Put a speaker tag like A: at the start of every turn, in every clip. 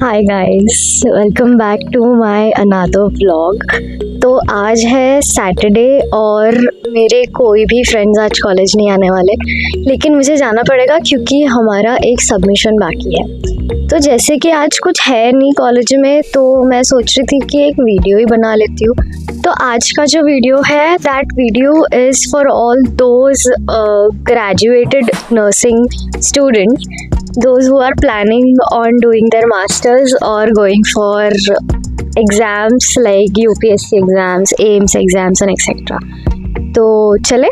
A: Hi guys, welcome back to my another vlog. तो आज है सैटरडे और मेरे कोई भी फ्रेंड्स आज कॉलेज नहीं आने वाले, लेकिन मुझे जाना पड़ेगा क्योंकि हमारा एक सबमिशन बाकी है। तो जैसे कि आज कुछ है नहीं कॉलेज में, तो मैं सोच रही थी कि एक वीडियो ही बना लेती हूँ। तो आज का जो वीडियो है, that video is for all those graduated nursing students, those who are planning on doing their masters or going for exams like UPSC exams, AIMS exams and etc. तो चले।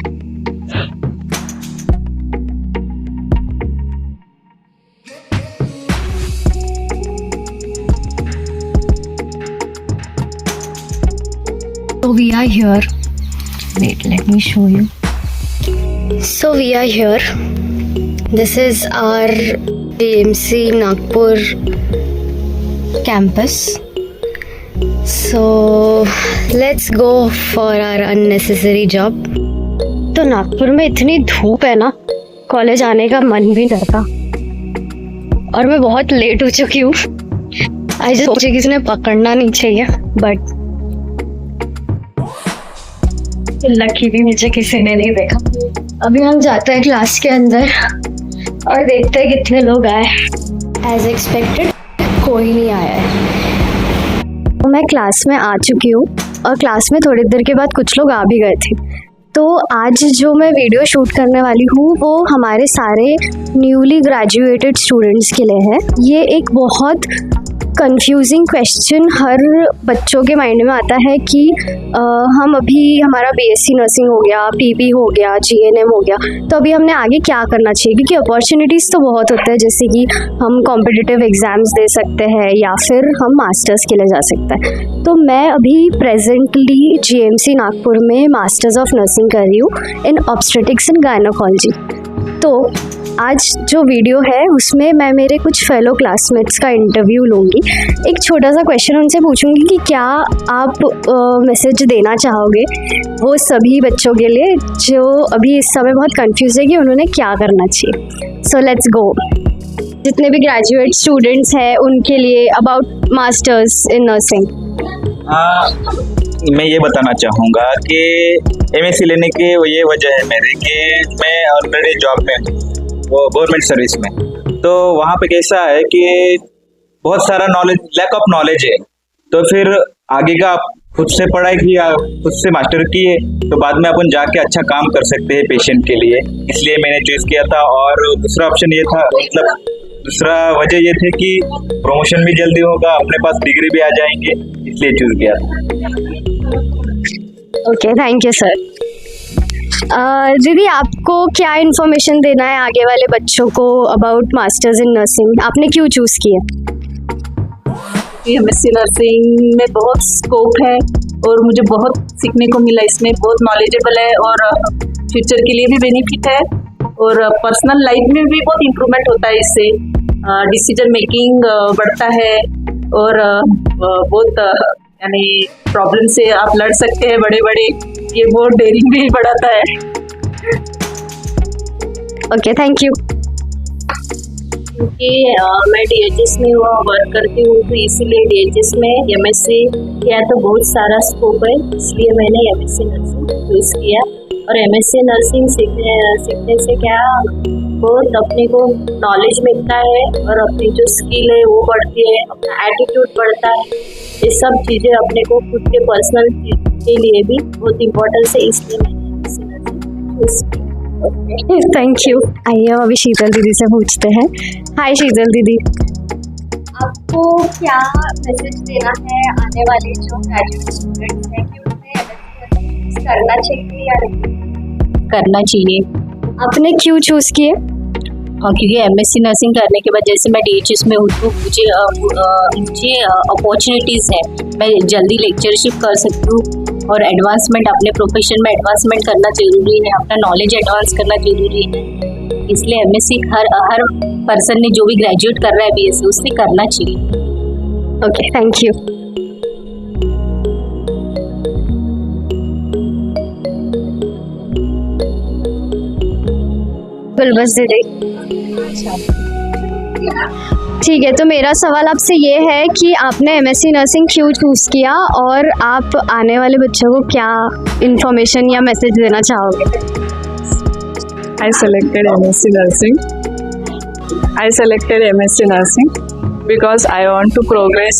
A: So we are here. Wait, let me show you. So we are here. This is our AMC Nagpur campus. So let's go for our unnecessary job. तो नागपुर में इतनी धूप है ना, college आने का मन भी नहीं करता और मैं बहुत लेट हो चुकी हूँ। आई जस्ट सोची किसी ने पकड़ना नहीं चाहिए, बट लकी भी मुझे किसी ने नहीं देखा। अभी हम जाते हैं क्लास के अंदर और देखते हैं कितने लोग आए। एज एक्सपेक्टेड कोई नहीं आया है। तो मैं क्लास में आ चुकी हूँ और क्लास में थोड़ी देर के बाद कुछ लोग आ भी गए थे। तो आज जो मैं वीडियो शूट करने वाली हूँ वो हमारे सारे न्यूली ग्रेजुएटेड स्टूडेंट्स के लिए है। ये एक बहुत कंफ्यूजिंग क्वेश्चन हर बच्चों के माइंड में आता है कि हम अभी हमारा BSc नर्सिंग हो गया, PB हो गया, GNM हो गया, तो अभी हमने आगे क्या करना चाहिए, क्योंकि अपॉर्चुनिटीज़ तो बहुत होते हैं, जैसे कि हम कॉम्पिटिटिव एग्ज़ाम्स दे सकते हैं या फिर हम मास्टर्स के लिए जा सकते हैं। तो मैं अभी प्रेजेंटली GMC नागपुर में मास्टर्स ऑफ नर्सिंग कर रही हूँ इन ऑब्स्टेट्रिक्स एंड गायनोकोलॉजी। तो आज जो वीडियो है उसमें मैं मेरे कुछ फेलो क्लासमेट्स का इंटरव्यू लूँगी। एक छोटा सा क्वेश्चन उनसे पूछूंगी कि क्या आप मैसेज देना चाहोगे वो सभी बच्चों के लिए जो अभी इस समय बहुत कंफ्यूज है कि उन्होंने क्या करना चाहिए। So let's go. जितने भी ग्रेजुएट स्टूडेंट्स हैं उनके लिए अबाउट मास्टर्स इन नर्सिंग।
B: मैं ये बताना चाहूँगा कि MSc लेने की ये वजह है मेरी कि मैं ऑलरेडी जॉब में हूँ, वो गवर्नमेंट सर्विस में। तो वहाँ पे कैसा है कि बहुत सारा नॉलेज, लैक ऑफ नॉलेज है। तो फिर आगे का आप खुद से पढ़ाई किया, खुद से मास्टर किए, तो बाद में अपन जाके अच्छा काम कर सकते हैं पेशेंट के लिए। इसलिए मैंने चूज़ किया था। और दूसरा ऑप्शन ये था, मतलब दूसरा वजह ये थे कि प्रमोशन भी जल्दी होगा, अपने पास डिग्री भी आ जाएंगे, इसलिए चूज़ किया था।
A: Okay, thank you sir. दीदी, आपको क्या इन्फॉर्मेशन देना है आगे वाले बच्चों को अबाउट मास्टर्स इन नर्सिंग? आपने क्यों चूज़ किया?
C: MSc नर्सिंग में बहुत स्कोप है और मुझे बहुत सीखने को मिला। इसमें बहुत नॉलेजेबल है और फ्यूचर के लिए भी बेनिफिट है और पर्सनल लाइफ में भी बहुत इम्प्रूवमेंट होता है। इससे डिसीजन मेकिंग बढ़ता है और बहुत यानी प्रॉब्लम से आप लड़ सकते हैं बड़े बड़े। ये बहुत डेयरिंग भी बढ़ाता है।
A: Okay, thank you.
D: क्योंकि मैं DHS में वर्क करती हूँ, तो इसीलिए DHS में MSc किया तो बहुत सारा स्कोप है, इसलिए मैंने MSc नर्सिंग चूज़ किया। और MSc नर्सिंग सीखने से क्या बहुत अपने को नॉलेज मिलता है और अपनी जो स्किल है वो बढ़ती है, अपना एटीट्यूड बढ़ता है। ये सब चीज़ें अपने को खुद के पर्सनल के लिए भी बहुत इम्पोर्टेंट है, इसलिए मैंने MSc नर्सिंग चूज़ किया।
A: Thank you. आइए अभी शीतल दीदी से पूछते हैं। हाय शीतल दीदी,
E: आपको क्या मैसेज देना है आने वाले जो ग्रेजुएट स्टूडेंट्स हैं कि उन्हें MSc करना चाहिए या नहीं
D: करना चाहिए?
A: आपने क्यों चूज़ किए?
D: क्योंकि MSc नर्सिंग करने के बाद जैसे मैं DHS में हूँ तो मुझे अपॉर्चुनिटीज़ है, मैं जल्दी लेक्चरशिप कर सकती हूँ और एडवांसमेंट, अपने प्रोफेशन में एडवांसमेंट करना जरूरी है, अपना नॉलेज एडवांस करना जरूरी है। इसलिए MSc हर पर्सन ने जो भी ग्रेजुएट कर रहा है BSc उससे करना चाहिए।
A: Okay, thank you. बस दीदी। ठीक है, तो मेरा सवाल आपसे ये है कि आपने एमएससी नर्सिंग क्यों चूज़ किया और आप आने वाले बच्चों को क्या इन्फॉर्मेशन या मैसेज देना चाहोगे?
C: I selected MSc Nursing. I selected MSc Nursing because I want to progress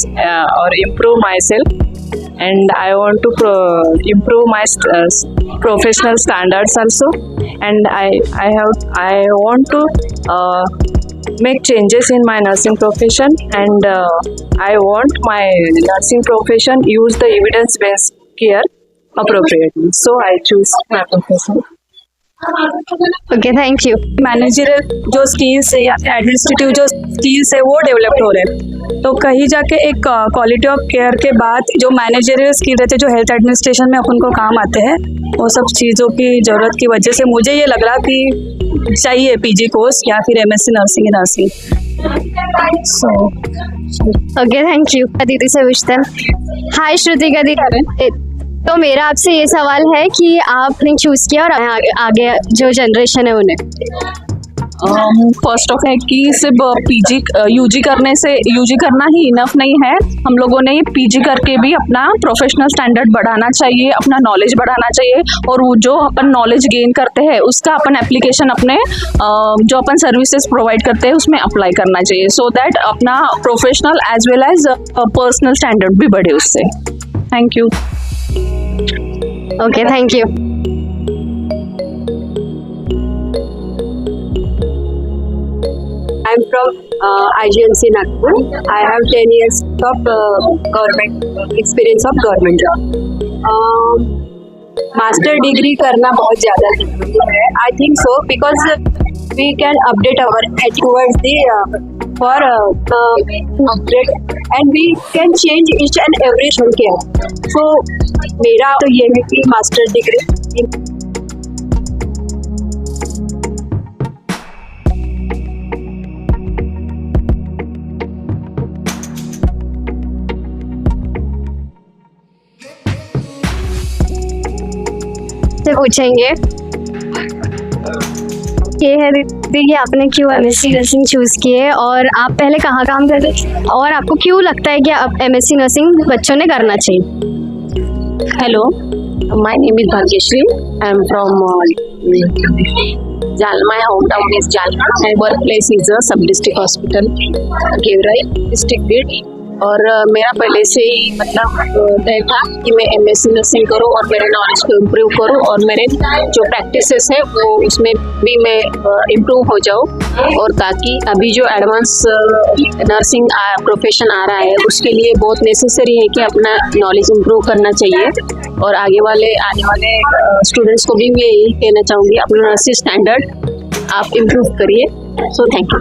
C: or improve myself, and I want to improve my professional standards also, and I want to make changes in my nursing profession, and I want my nursing profession use the evidence-based care appropriately. So I choose my profession.
A: Okay, thank you.
C: Managerial जो skills है या administrative जो skills है वो develop हो रहे हैं, तो कहीं जाके एक क्वालिटी ऑफ केयर के बाद जो मैनेजरियल स्किल रहते हैं जो हेल्थ एडमिनिस्ट्रेशन में अपन को काम आते हैं, वो सब चीज़ों की ज़रूरत की वजह से मुझे ये लग रहा कि चाहिए पीजी कोर्स या फिर MSc nursing he nursing. So
A: okay, thank you. दीदी से पूछते हैं। हाय श्रुतिका दीदी, तो मेरा आपसे ये सवाल है कि आपने चूज़ किया और आगे जो जनरेशन है उन्हें
C: फर्स्ट ऑफ है कि सिर्फ पीजी यूजी करना ही इनफ नहीं है, हम लोगों ने पीजी करके भी अपना प्रोफेशनल स्टैंडर्ड बढ़ाना चाहिए, अपना नॉलेज बढ़ाना चाहिए, और वो जो अपन नॉलेज गेन करते हैं उसका अपन एप्लीकेशन अपने जो अपन सर्विसेज प्रोवाइड करते हैं उसमें अप्लाई करना चाहिए, सो दैट अपना professional as well as personal standard भी बढ़े उससे। Thank you.
A: Okay, thank you.
F: I'm from IGMC Nagpur. I have 10 years of government experience of government job. Master degree करना बहुत ज़्यादा जरूरी है, I think so, because we can update our towards the for update and we can change each and every care. So मेरा तो ये है कि मास्टर डिग्री
A: से पूछेंगे। ये है दीदी कि आपने क्यों एमएससी नर्सिंग चूज़ की है और आप पहले कहाँ काम करते थे और आपको क्यों लगता है कि अब एमएससी नर्सिंग बच्चों ने करना चाहिए?
F: Hello, my name is Bhagyashree. I am from Jalna. My hometown is Jalna. My workplace is a sub-district hospital, Gewrai district grid. और मेरा पहले से ही मतलब तय था कि मैं एमएससी नर्सिंग करूं और मेरे नॉलेज को इम्प्रूव करूं और मेरे जो प्रैक्टिसेस है वो उसमें भी मैं इम्प्रूव हो जाऊं, और ताकि अभी जो एडवांस नर्सिंग प्रोफेशन आ रहा है उसके लिए बहुत नेसेसरी है कि अपना नॉलेज इम्प्रूव करना चाहिए, और आने वाले स्टूडेंट्स को भी मैं यही कहना चाहूँगी, अपना नर्सिंग स्टैंडर्ड आप इम्प्रूव करिए। So thank you.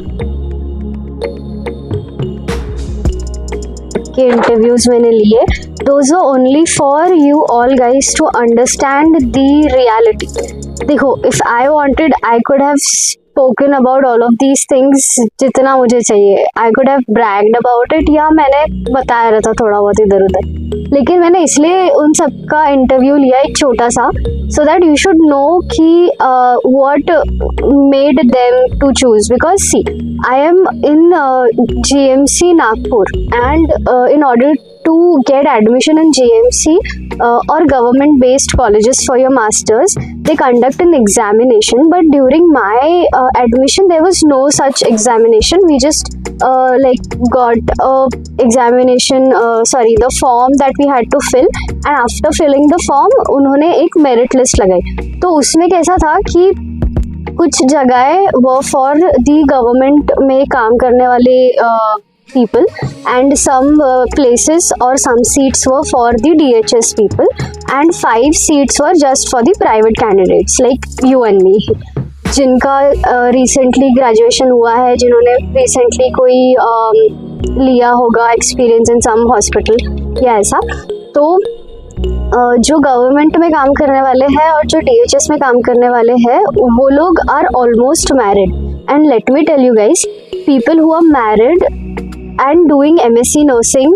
A: के इंटरव्यूज मैंने लिए, those were only for you all guys to understand the reality. देखो, if I wanted I could have spoken about all of these things जितना मुझे चाहिए, I could have bragged about it, या मैंने बताया रहता थोड़ा बहुत इधर उधर, लेकिन मैंने इसलिए उन सबका इंटरव्यू लिया एक छोटा सा, so that you should know कि what made them to choose, because see, I am in GMC Nagpur, and in order to get admission in GMC or government based colleges for your masters, they conduct an examination, but during my admission there was no such examination. We just got examination, the form that we had to fill, and after filling the form उन्होंने एक merit list लगाई। तो उसमें कैसा था कि कुछ जगह वो फॉर दी गवर्नमेंट में काम करने वाले people, and some places or some seats were for the DHS people, and 5 seats were just for the private candidates like you and me, जिनका रिसेंटली ग्रेजुएशन हुआ है, जिन्होंने रिसेंटली कोई लिया होगा एक्सपीरियंस इन सम हॉस्पिटल या ऐसा। तो जो गवर्नमेंट में काम करने वाले हैं और जो DHS में काम करने वाले हैं वो लोग are almost married, and let me tell you guys, people who are married and doing MSc nursing,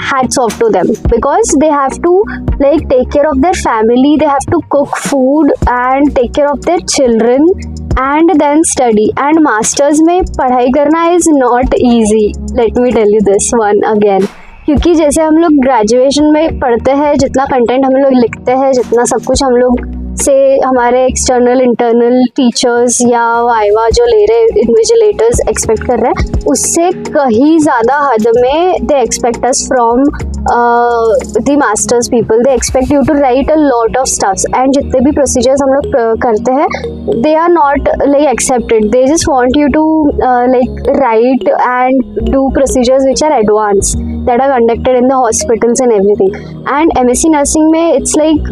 A: hats off to them, because they have to take care of their family, they have to cook food and take care of their children, and then study. And masters में पढ़ाई करना is not easy, let me tell you this one again. क्योंकि जैसे हम लोग graduation में पढ़ते हैं, जितना कंटेंट हम लोग लिखते हैं, जितना सब कुछ हम लोग से हमारे एक्सटर्नल इंटरनल टीचर्स या वाइवा जो ले रहे इन्विजिलेटर्स एक्सपेक्ट कर रहे हैं, उससे कहीं ज़्यादा हद में they expect us from the masters people. They expect you to write a lot of stuffs. And जितने भी प्रोसीजर्स हम लोग करते हैं, they are not like accepted. They just want you to like write and do procedures which are advance that are conducted in the hospitals and everything. And MSc nursing mein it's like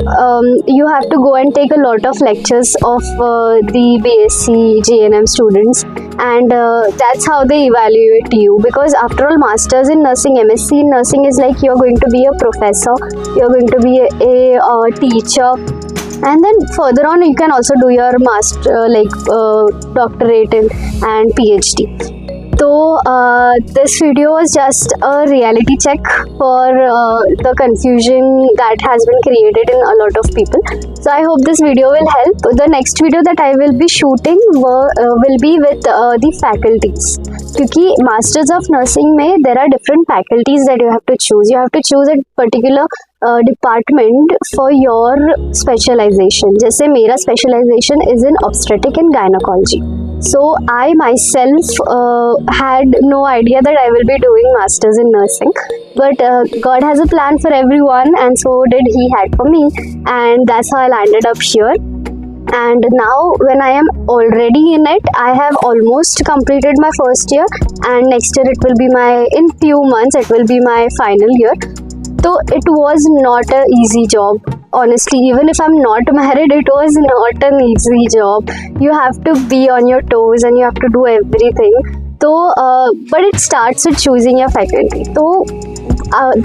A: you have to go and take a lot of lectures of the BSc GNM students, and that's how they evaluate you, because after all masters in nursing, MSc in nursing is like you're going to be a professor, you're going to be a teacher, and then further on you can also do your master doctorate and PhD. So this video was just a reality check for the confusion that has been created in a lot of people. So I hope this video will help. The next video that I will be shooting will be with the faculties. क्योंकि Masters of Nursing में there are different faculties that you have to choose. You have to choose a particular department for your specialization. जैसे मेरा specialization is in obstetric and gynecology. So I myself had no idea that I will be doing masters in nursing, but God has a plan for everyone, and so did He had for me, and that's how I landed up here. And now when I am already in it, I have almost completed my first year, and next year it will be in few months it will be my final year. So it was not an easy job. Honestly, even if I'm not married, it was not an easy job. You have to be on your toes and you have to do everything. So, but it starts with choosing your faculty. So,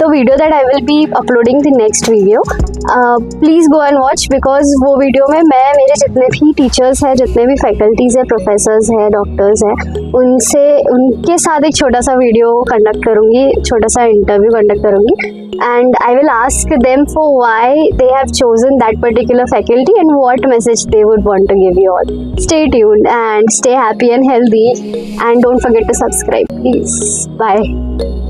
A: the video that I will be uploading the next video, please go and watch, because वो video में मैं मेरे जितने भी teachers हैं, जितने भी faculties हैं, प्रोफेसर्स हैं, डॉक्टर्स हैं, उनके साथ एक छोटा सा वीडियो कंडक्ट करूँगी, छोटा सा इंटरव्यू कंडक्ट करूँगी, and I will ask them for why they have chosen that particular faculty and what message they would want to give you all. Stay tuned and stay happy and healthy, and don't forget to subscribe, please. Bye.